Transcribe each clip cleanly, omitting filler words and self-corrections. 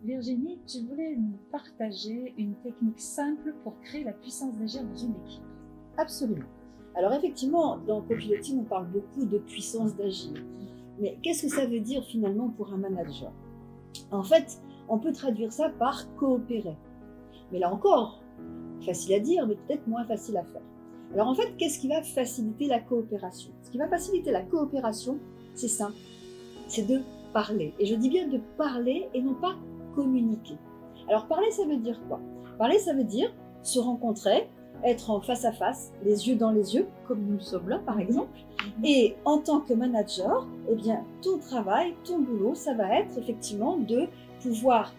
Virginie, tu voulais nous partager une technique simple pour créer la puissance d'agir dans une équipe. Absolument. Alors effectivement, dans Copiloting, on parle beaucoup de puissance d'agir. Mais qu'est-ce que ça veut dire finalement pour un manager? En fait, on peut traduire ça par coopérer. Mais là encore, facile à dire, mais peut-être moins facile à faire. Alors en fait, qu'est-ce qui va faciliter la coopération? Ce qui va faciliter la coopération, c'est simple, c'est de parler. Et je dis bien de parler et non pas communiquer. Alors parler, ça veut dire quoi? Parler, ça veut dire se rencontrer, être en face à face, les yeux dans les yeux, comme nous le sommes là par exemple. Et en tant que manager, eh bien, ton travail, ton boulot, ça va être effectivement de pouvoir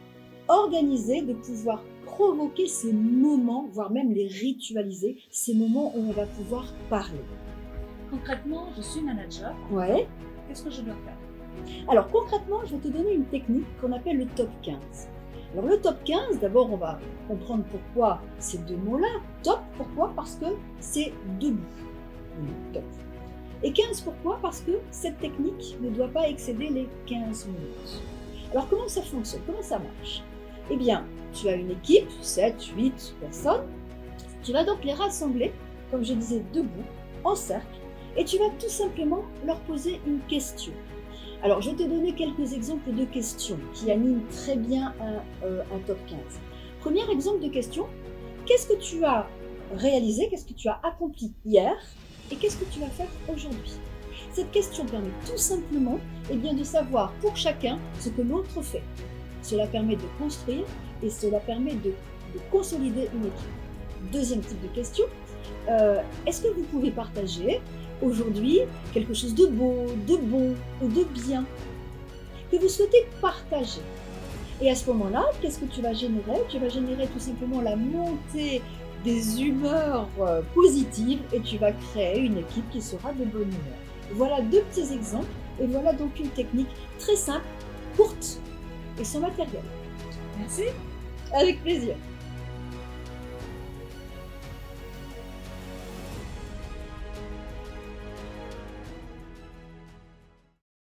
organiser, de pouvoir provoquer ces moments, voire même les ritualiser, ces moments où on va pouvoir parler. Concrètement, je suis manager. Ouais. Qu'est-ce que je dois faire? Alors concrètement, je vais te donner une technique qu'on appelle le top 15. Alors le top 15, d'abord on va comprendre pourquoi ces deux mots-là. Top, pourquoi? Parce que c'est debout. Top. Et 15, pourquoi? Parce que cette technique ne doit pas excéder les 15 minutes. Alors comment ça fonctionne? Comment ça marche? Eh bien, tu as une équipe, 7, 8 personnes. Tu vas donc les rassembler, comme je disais, debout, en cercle, et tu vas tout simplement leur poser une question. Alors, je vais te donner quelques exemples de questions qui animent très bien un top 15. Premier exemple de question, qu'est-ce que tu as réalisé, qu'est-ce que tu as accompli hier et qu'est-ce que tu vas faire aujourd'hui? Cette question permet tout simplement de savoir pour chacun ce que l'autre fait. Cela permet de construire et cela permet de consolider une équipe. Deuxième type de question, est-ce que vous pouvez partager aujourd'hui quelque chose de beau, de bon ou de bien que vous souhaitez partager? Et à ce moment-là, qu'est-ce que tu vas générer? Tu vas générer tout simplement la montée des humeurs positives et tu vas créer une équipe qui sera de bonne humeur. Voilà deux petits exemples et voilà donc une technique très simple, courte et sans matériel. Merci. Avec plaisir.